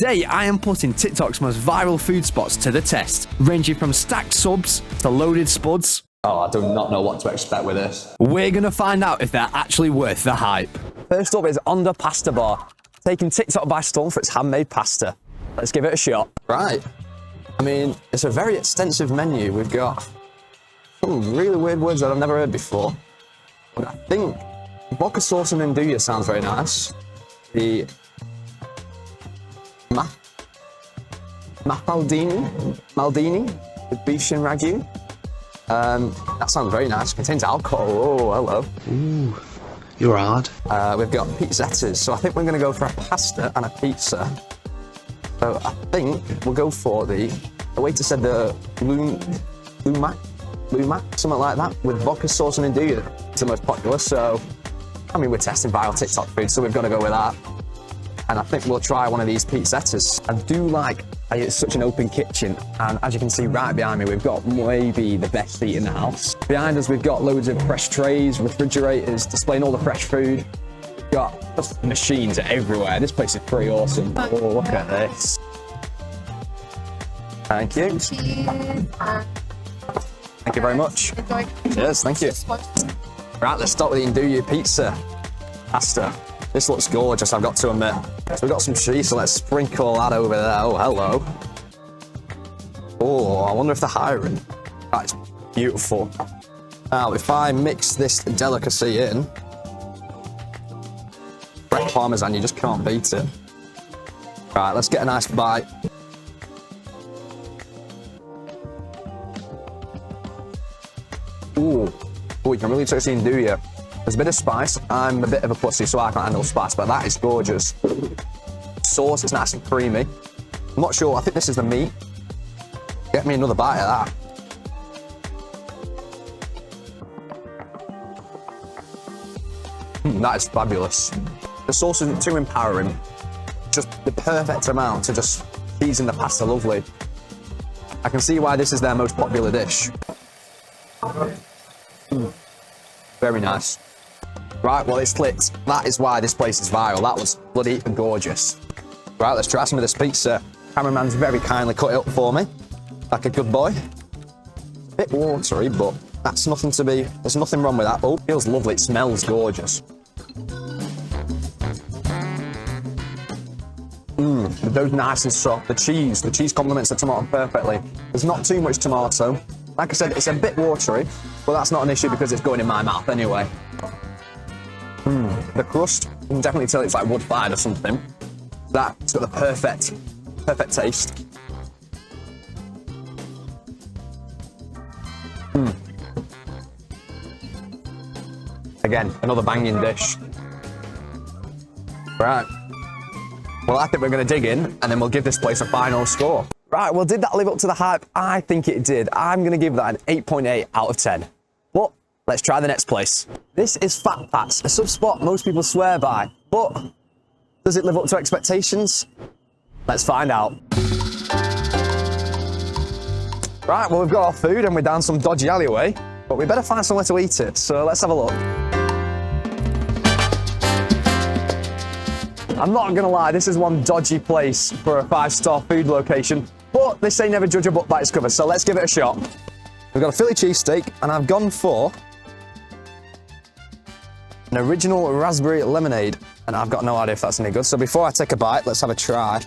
Today, I am putting TikTok's most viral food spots to the test, ranging from stacked subs to loaded spuds. Oh, I do not know what to expect with this. We're gonna find out if they're actually worth the hype. First up is Onda Pasta Bar, taking TikTok by storm for its handmade pasta. Let's give it a shot. Right. I mean, it's a very extensive menu. We've got some really weird words that I've never heard before. But I think vodka sauce and andouille sounds very nice. The Maldini with beef shin ragu. That sounds very nice. Contains alcohol. Oh, hello. Ooh, you're hard. We've got pizzettas, so I think we're going to go for a pasta and a pizza. So I think we'll go for the waiter said the lumac, something like that, with vodka sauce and andouille. It's the most popular, so I mean, we're testing viral TikTok food, so we've got to go with that. And I think we'll try one of these pizzettas. I do like, it's such an open kitchen, and as you can see right behind me, we've got maybe the best seat in the house. Behind us, we've got loads of fresh trays, refrigerators, displaying all the fresh food. We've got just machines everywhere. This place is pretty awesome. Oh, look at this. Thank you. Thank you very much. Enjoy. Yes, thank you. Right, let's start with the andouille pizza pasta. This looks gorgeous, I've got to admit. So we've got some cheese, so let's sprinkle that over there. Oh, hello. Oh, I wonder if they're hiring. That's beautiful. Now, if I mix this delicacy in, fresh parmesan, you just can't beat it. Right, let's get a nice bite. Ooh, you can really taste the andouille. There's a bit of spice. I'm a bit of a pussy, so I can't handle spice, but that is gorgeous. Sauce is nice and creamy. I'm not sure, I think this is the meat. Get me another bite of that. That is fabulous. The sauce isn't too empowering. Just the perfect amount to just season the pasta lovely. I can see why this is their most popular dish. Very nice. Right, well, it's clicked. That is why this place is viral. That was bloody gorgeous. Right, let's try some of this pizza. Cameraman's very kindly cut it up for me, like a good boy. Bit watery, but that's nothing to be, there's nothing wrong with that. Oh, feels lovely, it smells gorgeous. The dough's nice and soft. The cheese complements the tomato perfectly. There's not too much tomato. Like I said, it's a bit watery, but that's not an issue because it's going in my mouth anyway. The crust, you can definitely tell it's like wood-fired or something. That's got the perfect taste. Again, another banging dish. Right. Well, I think we're going to dig in, and then we'll give this place a final score. Right, well, did that live up to the hype? I think it did. I'm going to give that an 8.8 out of 10. But let's try the next place. This is Fat Pat's, a sub spot most people swear by. But does it live up to expectations? Let's find out. Right, well, we've got our food and we're down some dodgy alleyway, but we better find somewhere to eat it. So let's have a look. I'm not going to lie, this is one dodgy place for a 5-star food location, but they say never judge a book by its cover, so let's give it a shot. We've got a Philly cheesesteak, and I've gone for an original raspberry lemonade, and I've got no idea if that's any good. So before I take a bite, let's have a try.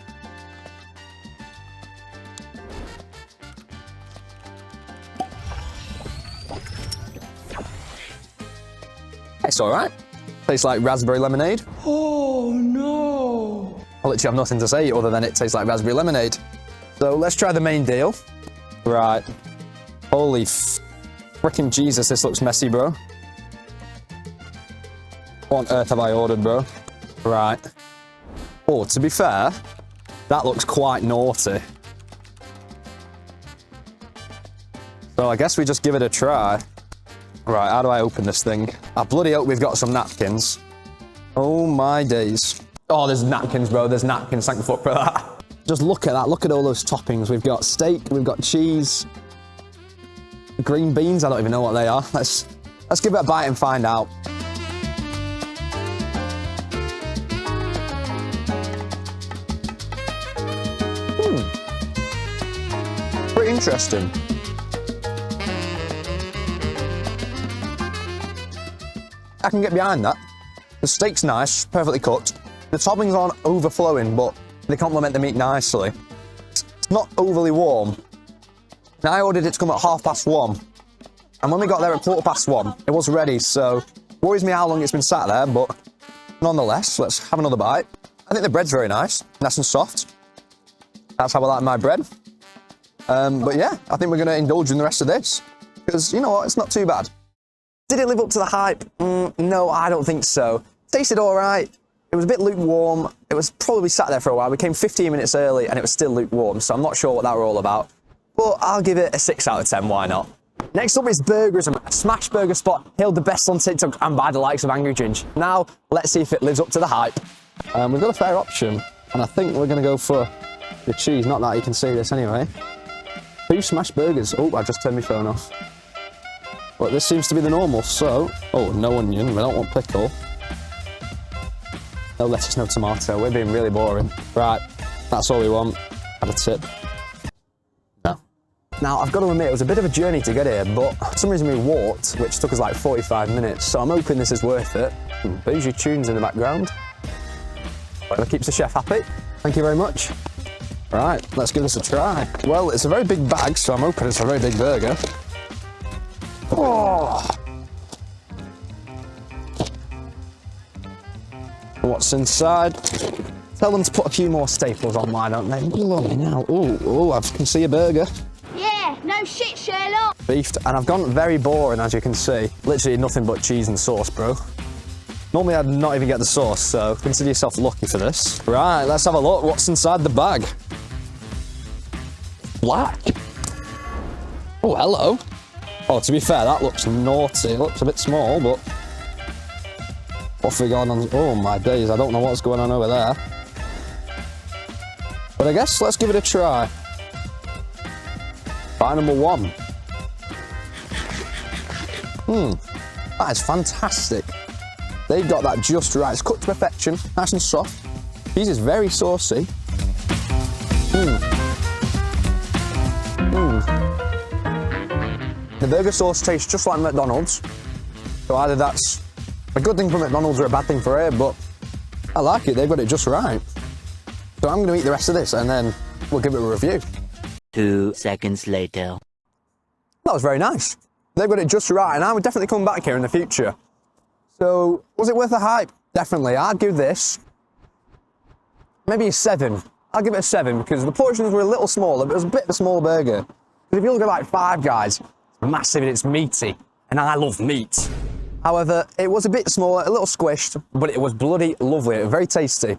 It's all right. Tastes like raspberry lemonade. Oh no! I literally have nothing to say other than it tastes like raspberry lemonade. So let's try the main deal. Right. Holy frickin' Jesus, this looks messy, bro. What on earth have I ordered, bro? Right. Oh, to be fair, that looks quite naughty. So I guess we just give it a try. Right, how do I open this thing? I bloody hope we've got some napkins. Oh my days. Oh, there's napkins, bro. There's napkins. Thank the fuck for that. Just look at that. Look at all those toppings. We've got steak. We've got cheese. Green beans. I don't even know what they are. Let's give it a bite and find out. Pretty interesting. I can get behind that. The steak's nice, perfectly cooked. The toppings aren't overflowing, but they complement the meat nicely. It's not overly warm. Now, I ordered it to come at 1:30, and when we got there at 1:15, it was ready, so worries me how long it's been sat there, but nonetheless, let's have another bite. I think the bread's very nice and soft. That's how I like my bread. But yeah, I think we're going to indulge in the rest of this, because you know what, it's not too bad. Did it live up to the hype? No, I don't think so. Tasted all right. It was a bit lukewarm. It was probably sat there for a while. We came 15 minutes early and it was still lukewarm, so I'm not sure what that were all about. But I'll give it a 6 out of 10, why not? Next up is burgers. A smash burger spot hailed the best on TikTok and by the likes of Angry Ginge. Now, let's see if it lives up to the hype. We've got a fair option, and I think we're going to go for the cheese. Not that you can see this anyway. 2 smash burgers. Oh, I just turned my phone off. But this seems to be the normal, so... Oh, no onion. We don't want pickle. No lettuce, no tomato. We're being really boring. Right, that's all we want. Add a tip. No. Now, I've got to admit, it was a bit of a journey to get here, but for some reason we walked, which took us like 45 minutes, so I'm hoping this is worth it. Bougie tunes in the background. That keeps the chef happy. Thank you very much. Right, let's give this a try. Well, it's a very big bag, so I'm hoping it's a very big burger. Oh! What's inside? Tell them to put a few more staples on, why don't they? Look now. Oh, I can see a burger. Yeah, no shit, Sherlock. Beefed, and I've gone very boring, as you can see. Literally nothing but cheese and sauce, bro. Normally I'd not even get the sauce, so consider yourself lucky for this. Right, let's have a look. What's inside the bag? Black. Oh, hello. Oh, to be fair, that looks naughty. It looks a bit small, but... What's going on? Oh, my days. I don't know what's going on over there. But I guess let's give it a try. Bite number 1. That is fantastic. They've got that just right. It's cooked to perfection, nice and soft. Cheese is very saucy. The burger sauce tastes just like McDonald's. So either that's a good thing for McDonald's or a bad thing for here, but I like it. They've got it just right. So I'm going to eat the rest of this and then we'll give it a review. 2 seconds later. That was very nice. They've got it just right, and I would definitely come back here in the future. So, was it worth the hype? Definitely. I'd give this maybe a 7. I'll give it a 7 because the portions were a little smaller, but it was a bit of a small burger. Because if you look at like Five Guys, it's massive and it's meaty, and I love meat. However, it was a bit smaller, a little squished, but it was bloody lovely. It was very tasty.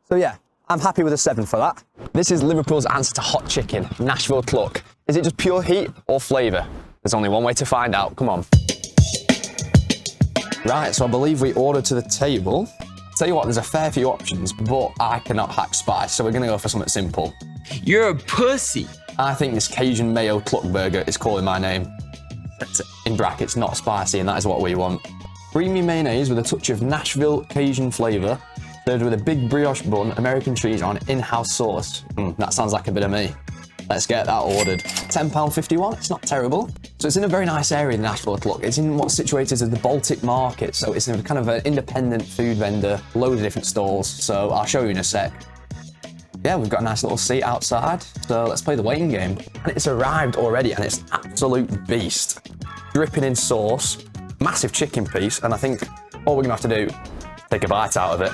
So yeah, I'm happy with a 7 for that. This is Liverpool's answer to hot chicken, Nashville Cluck. Is it just pure heat or flavour? There's only one way to find out. Come on. Right, so I believe we ordered to the table. Tell you what, there's a fair few options, but I cannot hack spice, so we're going to go for something simple. You're a pussy. I think this Cajun Mayo Cluck Burger is calling my name. In brackets, not spicy, and that is what we want. Creamy mayonnaise with a touch of Nashville Cajun flavour, served with a big brioche bun, American cheese on in-house sauce. That sounds like a bit of me. Let's get that ordered. £10.51, it's not terrible. So it's in a very nice area in Nashville Cluck. It's in what's situated as the Baltic Market, so it's in a kind of an independent food vendor, loads of different stalls, so I'll show you in a sec. Yeah, we've got a nice little seat outside, so let's play the waiting game. And it's arrived already, and it's an absolute beast. Dripping in sauce, massive chicken piece, and I think all we're gonna have to do is take a bite out of it.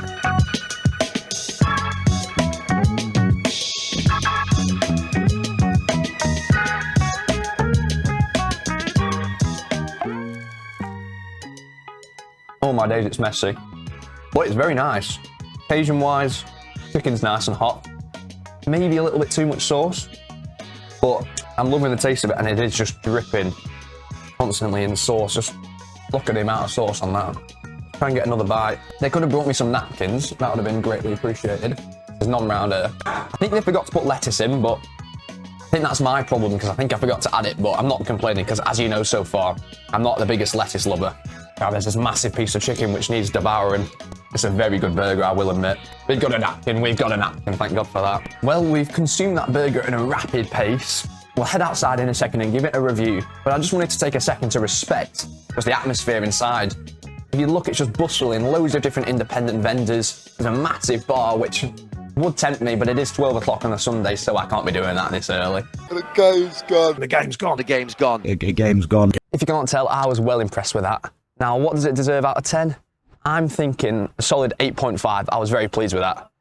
Oh my days, it's messy. But it's very nice. Cajun-wise, chicken's nice and hot. Maybe a little bit too much sauce, but I'm loving the taste of it, and it is just dripping constantly in sauce. Just look at the amount of sauce on that. Try and get another bite. They could have brought me some napkins. That would have been greatly appreciated. There's none round here. I think they forgot to put lettuce in, but I think that's my problem because I think I forgot to add it, but I'm not complaining because, as you know so far, I'm not the biggest lettuce lover. Now, there's this massive piece of chicken which needs devouring. It's a very good burger, I will admit. We've got a napkin, thank God for that. Well, we've consumed that burger at a rapid pace. We'll head outside in a second and give it a review, but I just wanted to take a second to respect just the atmosphere inside. If you look, it's just bustling, loads of different independent vendors. There's a massive bar, which would tempt me, but it is 12 o'clock on a Sunday, so I can't be doing that this early. The game's gone. The game's gone. The game's gone. The game's gone. If you can't tell, I was well impressed with that. Now, what does it deserve out of 10? I'm thinking a solid 8.5. I was very pleased with that.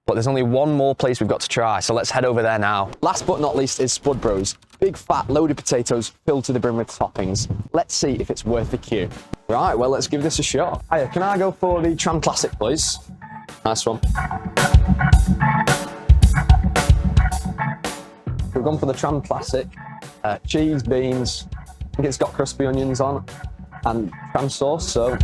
But there's only one more place we've got to try, so let's head over there now. Last but not least is Spud Bros. Big fat loaded potatoes filled to the brim with toppings. Let's see if it's worth the queue. Right, well, let's give this a shot. Hiya, can I go for the Tram Classic, please? Nice one. We've gone for the Tram Classic. Cheese, beans, I think it's got crispy onions on, and Tram sauce, so...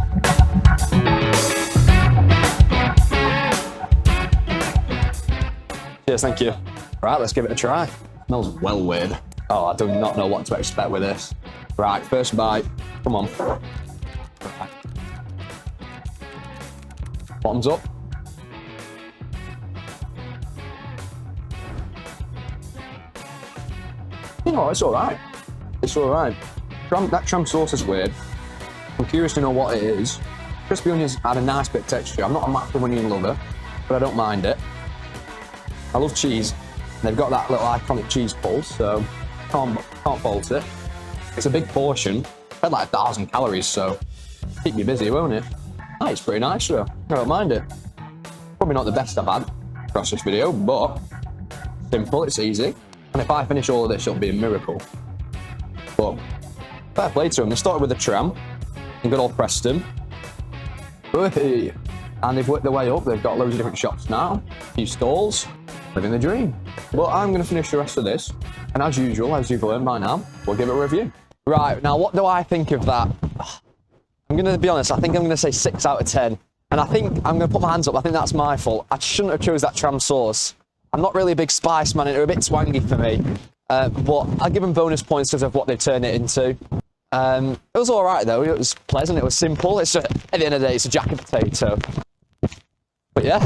Cheers, thank you. Right, let's give it a try. Smells well weird. Oh, I do not know what to expect with this. Right, first bite. Come on. Right. Bottoms up. Oh, it's all right. It's all right. That tram sauce is weird. I'm curious to know what it is. Crispy onions add a nice bit of texture. I'm not a massive onion lover, but I don't mind it. I love cheese. They've got that little iconic cheese pulse, so can't fault it. It's a big portion. Had like 1,000 calories, so keep you busy, won't it? Ah, it's pretty nice though. I don't mind it. Probably not the best I've had across this video, but simple, it's easy. And if I finish all of this, it'll be a miracle. But fair play to them. They started with a tram in good old Preston. Hey. And they've worked their way up. They've got loads of different shops now, a few stalls, living the dream. Well, I'm going to finish the rest of this. And as usual, as you've learned by now, we'll give it a review. Right, now what do I think of that? I'm going to be honest, I think I'm going to say 6 out of 10. And I think I'm going to put my hands up. I think that's my fault. I shouldn't have chose that tram sauce. I'm not really a big spice man, and they're a bit twangy for me. But I'll give them bonus points because of what they've turned it into. It was all right, though. It was pleasant. It was simple. It's just, at the end of the day, it's a jacket potato. But yeah.